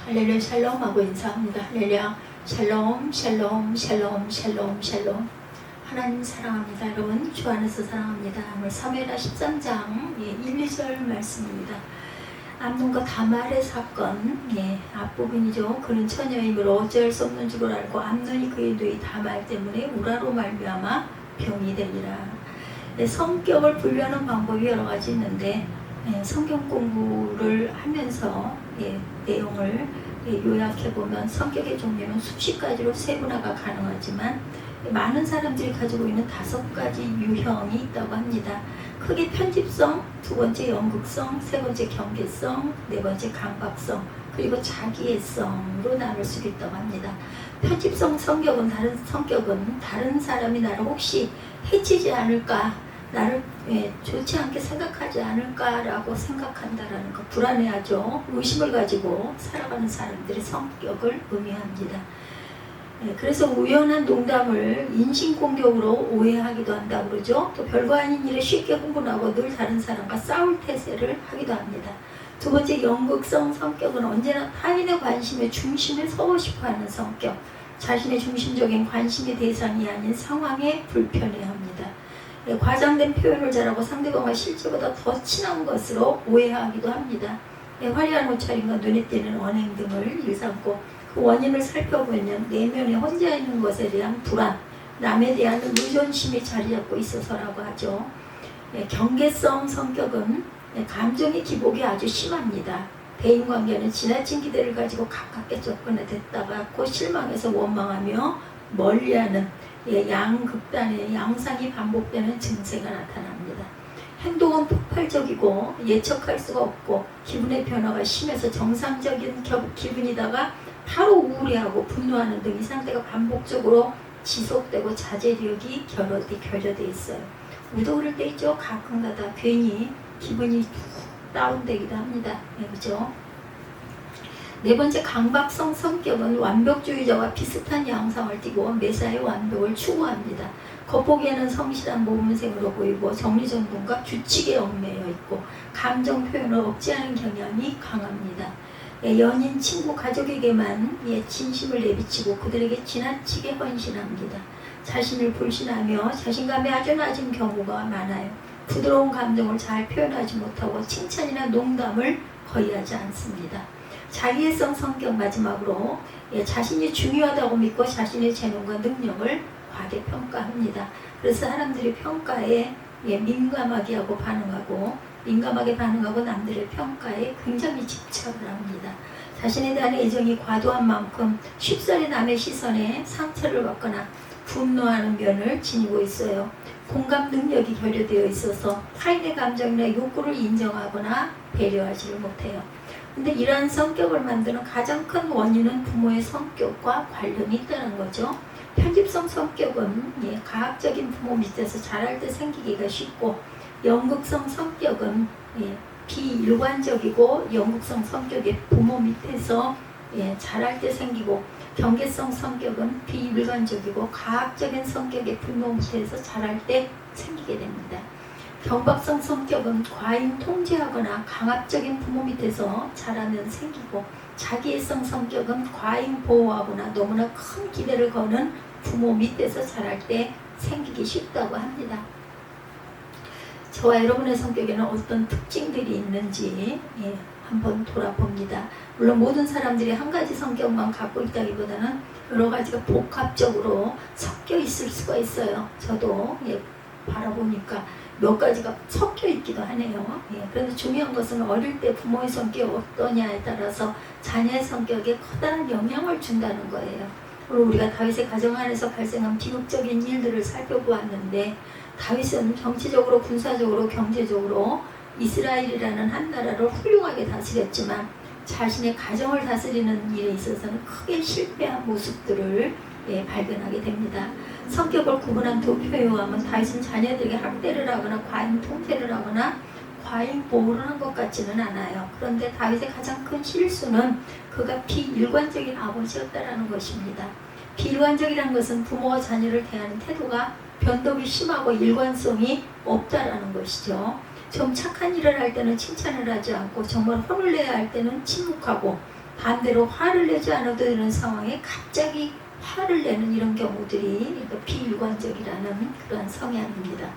할렐루야 샬롬 하고 인사합니다. 할렐루야 샬롬 샬롬 샬롬 샬롬 샬롬. 하나님 사랑합니다. 여러분 주 안에서 사랑합니다. 오늘 사무엘하 13장 1, 2절 말씀입니다. 암논과 다말의 사건 앞부분이죠. 그는 처녀이므로 어찌할 수 없는 줄을 알고 암논이 그의 누이 다말 때문에 우라로 말미암아 병이 되니라. 성격을 분류하는 방법이 여러 가지 있는데 성경 공부를 하면서 내용을 요약해보면 성격의 종류는 수십 가지로 세분화가 가능하지만 많은 사람들이 가지고 있는 5가지 유형이 있다고 합니다. 크게 편집성, 두 번째 연극성, 세 번째 경계성, 네 번째 강박성, 그리고 자기애성으로 나눌 수 있다고 합니다. 편집성 성격은 다른 사람이 나를 혹시 해치지 않을까, 나를 좋지 않게 생각하지 않을까라고 생각한다라는 거, 불안해하죠. 의심을 가지고 살아가는 사람들의 성격을 의미합니다. 그래서 우연한 농담을 인신공격으로 오해하기도 한다고 그러죠. 또 별거 아닌 일에 쉽게 흥분하고 늘 다른 사람과 싸울 태세를 하기도 합니다. 두 번째 연극성 성격은 언제나 타인의 관심의 중심에 서고 싶어하는 성격, 자신의 중심적인 관심의 대상이 아닌 상황에 불편해합니다. 과장된 표현을 잘하고 상대방과 실제보다 더 친한 것으로 오해하기도 합니다. 화려한 옷차림과 눈에 띄는 언행 등을 일삼고 그 원인을 살펴보면 내면에 혼자 있는 것에 대한 불안, 남에 대한 의존심이 자리 잡고 있어서라고 하죠. 경계성 성격은 감정의 기복이 아주 심합니다. 대인관계는 지나친 기대를 가지고 가깝게 접근했다가 곧 실망해서 원망하며 멀리하는 양극단의 양상이 반복되는 증세가 나타납니다. 행동은 폭발적이고 예측할 수가 없고 기분의 변화가 심해서 정상적인 기분이다가 바로 우울해하고 분노하는 등 이 상태가 반복적으로 지속되고 자제력이 결여돼 있어요. 우도 그럴 때 있죠. 가끔가다 괜히 기분이 다운되기도 합니다. 그렇죠? 네 번째 강박성 성격은 완벽주의자와 비슷한 양상을 띠고 매사에 완벽을 추구합니다. 겉보기에는 성실한 모범생으로 보이고 정리정돈과 규칙에 얽매여 있고 감정 표현을 억제하는 경향이 강합니다. 연인, 친구, 가족에게만 진심을 내비치고 그들에게 지나치게 헌신합니다. 자신을 불신하며 자신감이 아주 낮은 경우가 많아요. 부드러운 감정을 잘 표현하지 못하고 칭찬이나 농담을 거의 하지 않습니다. 자기애성 성격 마지막으로 자신이 중요하다고 믿고 자신의 재능과 능력을 과대평가합니다. 그래서 사람들이 평가에 민감하게 반응하고 남들의 평가에 굉장히 집착을 합니다. 자신에 대한 애정이 과도한 만큼 쉽사리 남의 시선에 상처를 받거나 분노하는 면을 지니고 있어요. 공감 능력이 결여되어 있어서 타인의 감정이나 욕구를 인정하거나 배려하지를 못해요. 근데 이러한 성격을 만드는 가장 큰 원인은 부모의 성격과 관련이 있다는 거죠. 편집성 성격은 가학적인 부모 밑에서 자랄 때 생기기가 쉽고 연극성 성격은 비일관적이고 연극성 성격이 부모 밑에서 자랄 때 생기고 경계성 성격은 비일관적이고 가학적인 성격의 부모 밑에서 자랄 때 생기게 됩니다. 경박성 성격은 과잉 통제하거나 강압적인 부모 밑에서 자라면 생기고 자기애성 성격은 과잉 보호하거나 너무나 큰 기대를 거는 부모 밑에서 자랄 때 생기기 쉽다고 합니다. 저와 여러분의 성격에는 어떤 특징들이 있는지 한번 돌아봅니다. 물론 모든 사람들이 한 가지 성격만 갖고 있다기보다는 여러 가지가 복합적으로 섞여 있을 수가 있어요. 저도 바라보니까 몇 가지가 섞여 있기도 하네요. 그런데 중요한 것은 어릴 때 부모의 성격이 어떠냐에 따라서 자녀의 성격에 커다란 영향을 준다는 거예요. 그리고 우리가 다윗의 가정 안에서 발생한 비극적인 일들을 살펴보았는데 다윗은 정치적으로, 군사적으로, 경제적으로 이스라엘이라는 한 나라를 훌륭하게 다스렸지만 자신의 가정을 다스리는 일에 있어서는 크게 실패한 모습들을 발견하게 됩니다. 성격을 구분한 두 표현하면 다윗은 자녀들에게 학대를 하거나 과잉 통제를 하거나 과잉 보호를 한 것 같지는 않아요. 그런데 다윗의 가장 큰 실수는 그가 비일관적인 아버지였다라는 것입니다. 비일관적이라는 것은 부모와 자녀를 대하는 태도가 변덕이 심하고 일관성이 없다라는 것이죠. 좀 착한 일을 할 때는 칭찬을 하지 않고 정말 혼을 내야 할 때는 침묵하고 반대로 화를 내지 않아도 되는 상황에 갑자기 화를 내는 이런 경우들이 비일관적이라는 그런 성향입니다.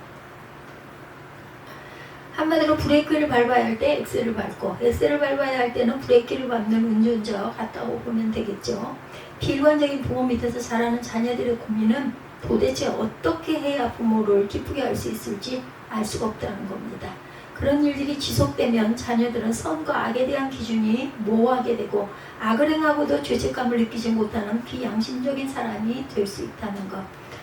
한마디로 브레이크를 밟아야 할 때 엑셀을 밟고 엑셀을 밟아야 할 때는 브레이크를 밟는 운전자와 같다고 보면 되겠죠. 비일관적인 부모 밑에서 자라는 자녀들의 고민은 도대체 어떻게 해야 부모를 기쁘게 할 수 있을지 알 수가 없다는 겁니다. 그런 일들이 지속되면 자녀들은 선과 악에 대한 기준이 모호하게 되고 악을 행하고도 죄책감을 느끼지 못하는 비양심적인 사람이 될 수 있다는 것.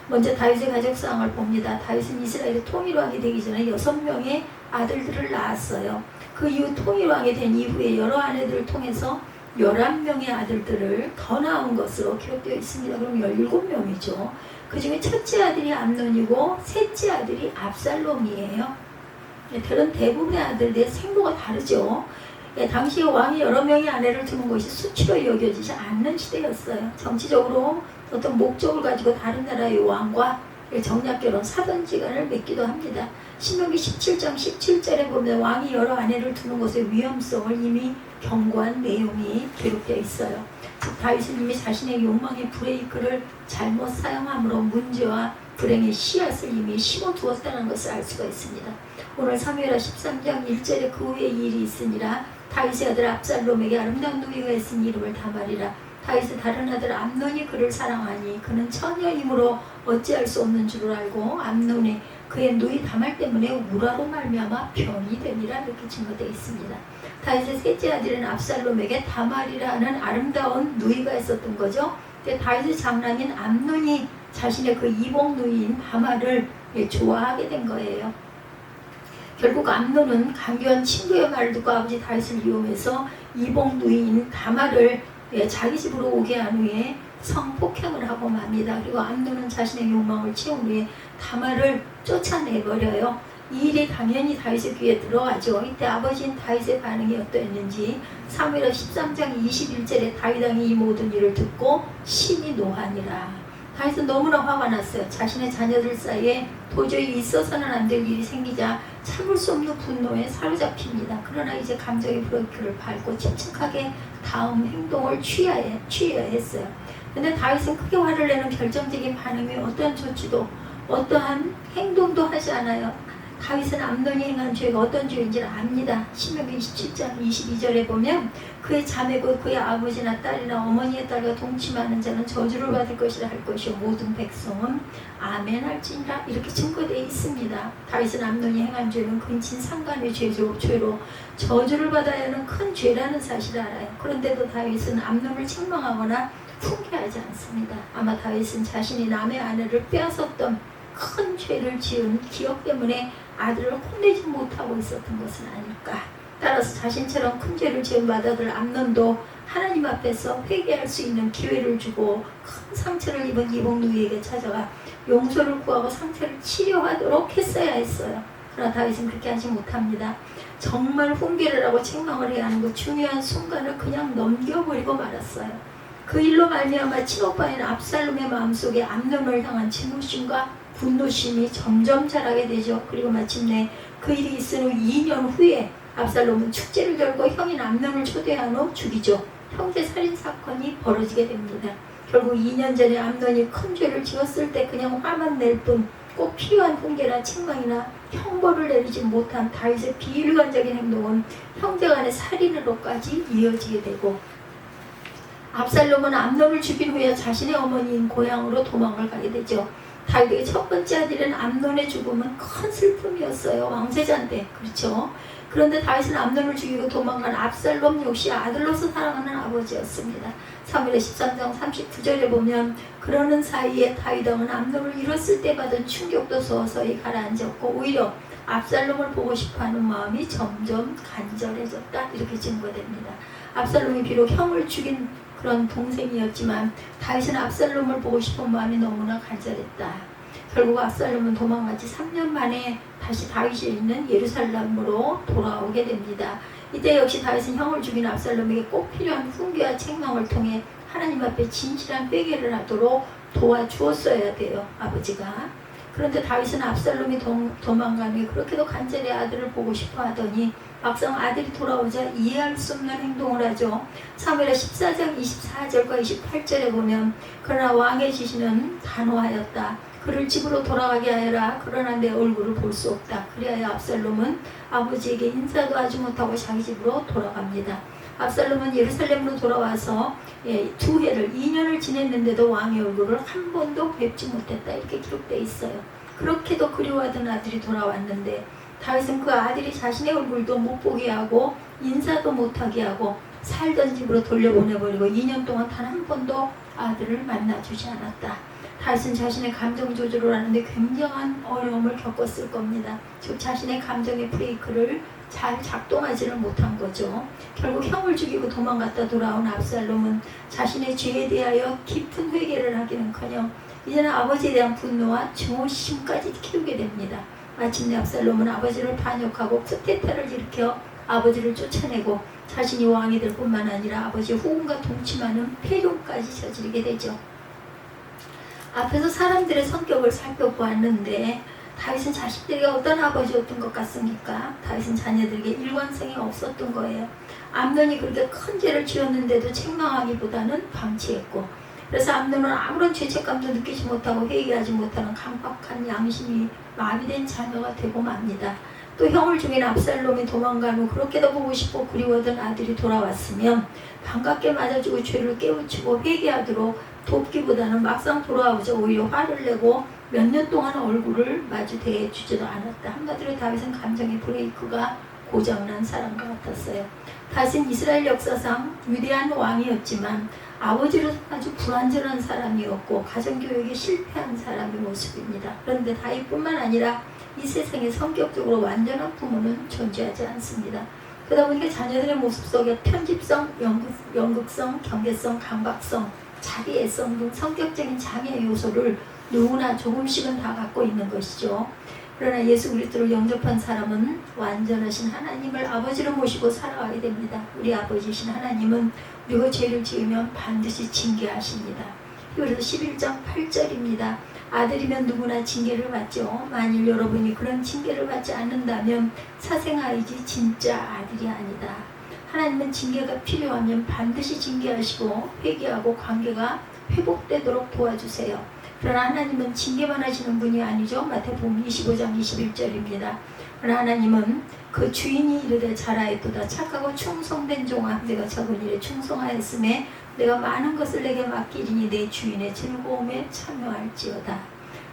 먼저 다윗의 가족상을 봅니다. 다윗은 이스라엘의 통일왕이 되기 전에 6명의 아들들을 낳았어요. 그 이후 통일왕이 된 이후에 여러 아내들을 통해서 11명의 아들들을 더 낳은 것으로 기록되어 있습니다. 그럼 17명이죠. 그 중에 첫째 아들이 암논이고 셋째 아들이 압살롬이에요. 다른 대부분의 아들들의 생모가 다르죠. 당시 왕이 여러 명의 아내를 두는 것이 수치로 여겨지지 않는 시대였어요. 정치적으로 어떤 목적을 가지고 다른 나라의 왕과 정략결혼, 사돈지간을 맺기도 합니다. 신명기 17장 17절에 보면 왕이 여러 아내를 두는 것의 위험성을 이미 경고한 내용이 기록되어 있어요. 즉 다윗은 이미 자신의 욕망의 브레이크를 잘못 사용함으로 문제와 불행의 씨앗을 이미 심어두었다는 것을 알 수가 있습니다. 오늘 사무엘하 13장 1절에 그 후에 일이 있으니라 다윗의 아들 압살롬에게 아름다운 누이가 있으니 이름을 다말이라. 다윗의 다른 아들 암논이 그를 사랑하니 그는 처녀이므로 어찌할 수 없는 줄을 알고 암논이 그의 누이 다말 때문에 우라로 말미암아 병이 되니라 이렇게 증거되어 있습니다. 다윗의 셋째 아들인 압살롬에게 다말이라는 아름다운 누이가 있었던 거죠. 다윗의 장남인 암논이 자신의 그 이복 누이인 다말을 좋아하게 된 거예요. 결국 암논은 강교한 친구의 말을 듣고 아버지 다윗을 이용해서 이복 누이인 다말을 자기 집으로 오게 한 후에 성폭행을 하고 맙니다. 그리고 암논은 자신의 욕망을 채운 후에 다말을 쫓아내버려요. 이 일이 당연히 다윗의 귀에 들어가죠. 이때 아버지인 다윗의 반응이 어떠했는지 사무엘하 13장 21절에 다윗 왕이 이 모든 일을 듣고 심히 노하니라. 다윗은 너무나 화가 났어요. 자신의 자녀들 사이에 도저히 있어서는 안 될 일이 생기자 참을 수 없는 분노에 사로잡힙니다. 그러나 이제 감정의 브레이크를 밟고 침착하게 다음 행동을 취해야 했어요. 근데 다윗은 크게 화를 내는 결정적인 반응이 어떠한 조치도 어떠한 행동도 하지 않아요. 다윗은 암논이 행한 죄가 어떤 죄인지를 압니다. 신명기 17장 22절에 보면 그의 자매고 그의 아버지나 딸이나 어머니의 딸과 동침하는 자는 저주를 받을 것이라 할 것이요 모든 백성은 아멘 할지니라 이렇게 증거되어 있습니다. 다윗은 암논이 행한 죄는 근친 상간의 죄로 저주를 받아야 하는 큰 죄라는 사실을 알아요. 그런데도 다윗은 암논을 책망하거나 훈계하지 않습니다. 아마 다윗은 자신이 남의 아내를 빼앗았던 큰 죄를 지은 기억 때문에 아들을 혼내지 못하고 있었던 것은 아닐까. 따라서 자신처럼 큰 죄를 지은 맏아들 암논도 하나님 앞에서 회개할 수 있는 기회를 주고 큰 상처를 입은 이복 누이에게 찾아가 용서를 구하고 상처를 치료하도록 했어야 했어요. 그러나 다윗은 그렇게 하지 못합니다. 정말 훈계를 하고 책망을 해야 하는 그 중요한 순간을 그냥 넘겨버리고 말았어요. 그 일로 말미암아 친오빠인 압살롬의 마음속에 암논을 향한 증오심과 분노심이 점점 자라게 되죠. 그리고 마침내 그 일이 있은 후 2년 후에 압살롬은 축제를 열고 형인 암논을 초대한 후 죽이죠. 형제 살인 사건이 벌어지게 됩니다. 결국 2년 전에 암논이 큰 죄를 지었을 때 그냥 화만 낼 뿐 꼭 필요한 훈계나 책망이나 형벌을 내리지 못한 다윗의 비일관적인 행동은 형제간의 살인으로까지 이어지게 되고 압살롬은 암논을 죽인 후에 자신의 어머니인 고향으로 도망을 가게 되죠. 다윗의 첫 번째 아들인 암논의 죽음은 큰 슬픔이었어요. 왕세자인데 그렇죠. 그런데 다윗은 암논을 죽이고 도망간 압살롬 역시 아들로서 사랑하는 아버지였습니다. 사무엘하 13장 39절에 보면 그러는 사이에 다윗 왕은 암논을 잃었을 때 받은 충격도 서서히 가라앉았고 오히려 압살롬을 보고 싶어하는 마음이 점점 간절해졌다 이렇게 증거됩니다. 압살롬이 비록 형을 죽인 그런 동생이었지만 다윗은 압살롬을 보고 싶은 마음이 너무나 간절했다. 결국 압살롬은 도망간 지 3년 만에 다시 다윗이 있는 예루살렘으로 돌아오게 됩니다. 이때 역시 다윗은 형을 죽인 압살롬에게 꼭 필요한 훈계와 책망을 통해 하나님 앞에 진실한 회개를 하도록 도와주었어야 돼요. 아버지가. 그런데 다윗은 압살롬이 도망간 후에 그렇게도 간절히 아들을 보고 싶어 하더니 막상 아들이 돌아오자 이해할 수 없는 행동을 하죠. 사무엘하 14장 24절과 28절에 보면 그러나 왕의 지시는 단호하였다. 그를 집으로 돌아가게 하여라. 그러나 내 얼굴을 볼 수 없다. 그리하여 압살롬은 아버지에게 인사도 하지 못하고 자기 집으로 돌아갑니다. 압살롬은 예루살렘으로 돌아와서 2년을 지냈는데도 왕의 얼굴을 한 번도 뵙지 못했다. 이렇게 기록되어 있어요. 그렇게도 그리워하던 아들이 돌아왔는데 다윗은 그 아들이 자신의 얼굴도 못 보게 하고 인사도 못하게 하고 살던 집으로 돌려보내버리고 2년 동안 단 한 번도 아들을 만나주지 않았다. 다윗은 자신의 감정 조절을 하는데 굉장한 어려움을 겪었을 겁니다. 즉 자신의 감정의 브레이크를 잘 작동하지를 못한 거죠. 결국 형을 죽이고 도망갔다 돌아온 압살롬은 자신의 죄에 대하여 깊은 회개를 하기는커녕 이제는 아버지에 대한 분노와 증오심까지 키우게 됩니다. 마침내 압살롬은 아버지를 반역하고 쿠데타를 일으켜 아버지를 쫓아내고 자신이 왕이 될 뿐만 아니라 아버지의 후궁과 동침하는 폐륜까지 저지르게 되죠. 앞에서 사람들의 성격을 살펴보았는데 다윗은 자식들에게 어떤 아버지였던 것 같습니까? 다윗은 자녀들에게 일관성이 없었던 거예요. 암논이 그렇게 큰 죄를 지었는데도 책망하기보다는 방치했고, 그래서 암논은 아무런 죄책감도 느끼지 못하고 회개하지 못하는 강박한 양심이 마비된 자녀가 되고 맙니다. 또 형을 죽인 압살롬이 도망간 후 그렇게도 보고 싶고 그리워던 아들이 돌아왔으면 반갑게 맞아주고 죄를 깨우치고 회개하도록 돕기보다는 막상 돌아오자 오히려 화를 내고 몇 년 동안 얼굴을 마주 대해주지도 않았다. 한마디로 다윗은 감정의 브레이크가 고장난 사람과 같았어요. 다윗은 이스라엘 역사상 위대한 왕이었지만 아버지로서 아주 불완전한 사람이었고 가정교육에 실패한 사람의 모습입니다. 그런데 다윗뿐만 아니라 이 세상에 성격적으로 완전한 부모는 존재하지 않습니다. 그러다 보니까 자녀들의 모습 속에 편집성, 연극성, 경계성, 강박성, 자기애성 등 성격적인 장애 요소를 누구나 조금씩은 다 갖고 있는 것이죠. 그러나 예수 그리스도를 영접한 사람은 완전하신 하나님을 아버지로 모시고 살아가게 됩니다. 우리 아버지신 하나님은 우리가 죄를 지으면 반드시 징계하십니다. 히브리서 11장 8절입니다. 아들이면 누구나 징계를 받죠. 만일 여러분이 그런 징계를 받지 않는다면 사생아이지 진짜 아들이 아니다. 하나님은 징계가 필요하면 반드시 징계하시고 회개하고 관계가 회복되도록 도와주세요. 그러나 하나님은 징계만 하시는 분이 아니죠. 마태복음 25장 21절입니다. 그러나 하나님은 그 주인이 이르되 잘하였도다. 착하고 충성된 종아, 내가 적은 일에 충성하였음에 내가 많은 것을 내게 맡기리니 내 주인의 즐거움에 참여할지어다.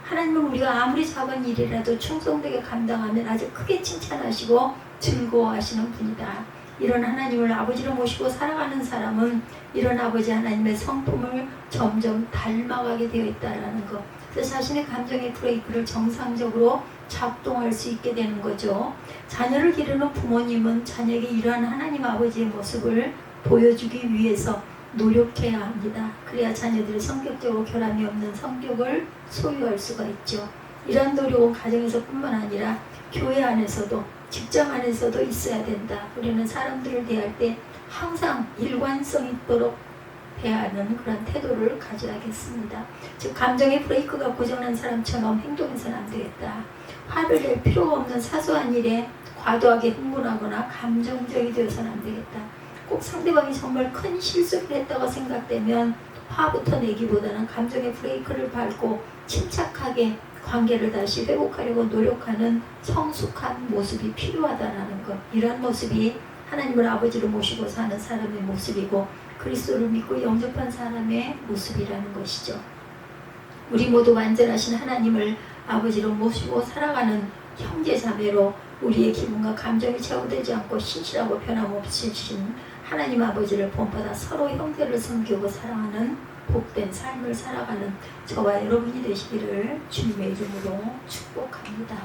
하나님은 우리가 아무리 작은 일이라도 충성되게 감당하면 아주 크게 칭찬하시고 즐거워하시는 분이다. 이런 하나님을 아버지로 모시고 살아가는 사람은 이런 아버지 하나님의 성품을 점점 닮아가게 되어 있다는 것. 그래서 자신의 감정의 브레이크를 정상적으로 작동할 수 있게 되는 거죠. 자녀를 기르는 부모님은 자녀에게 이러한 하나님 아버지의 모습을 보여주기 위해서 노력해야 합니다. 그래야 자녀들이 성격적으로 결함이 없는 성격을 소유할 수가 있죠. 이러한 노력은 가정에서 뿐만 아니라 교회 안에서도 직장 안에서도 있어야 된다. 우리는 사람들을 대할 때 항상 일관성 있도록 대하는 그런 태도를 가져야겠습니다. 즉 감정의 브레이크가 고장난 사람처럼 행동해서는 안 되겠다. 화를 낼 필요가 없는 사소한 일에 과도하게 흥분하거나 감정적이 되어서는 안 되겠다. 꼭 상대방이 정말 큰 실수를 했다고 생각되면 화부터 내기보다는 감정의 브레이크를 밟고 침착하게 관계를 다시 회복하려고 노력하는 성숙한 모습이 필요하다는 것. 이러한 모습이 하나님을 아버지로 모시고 사는 사람의 모습이고 그리스도를 믿고 영접한 사람의 모습이라는 것이죠. 우리 모두 완전하신 하나님을 아버지로 모시고 살아가는 형제자매로 우리의 기분과 감정이 좌우되지 않고 신실하고 변함없으신 하나님 아버지를 본받아 서로 형제를 섬기고 사랑하는 복된 삶을 살아가는 저와 여러분이 되시기를 주님의 이름으로 축복합니다.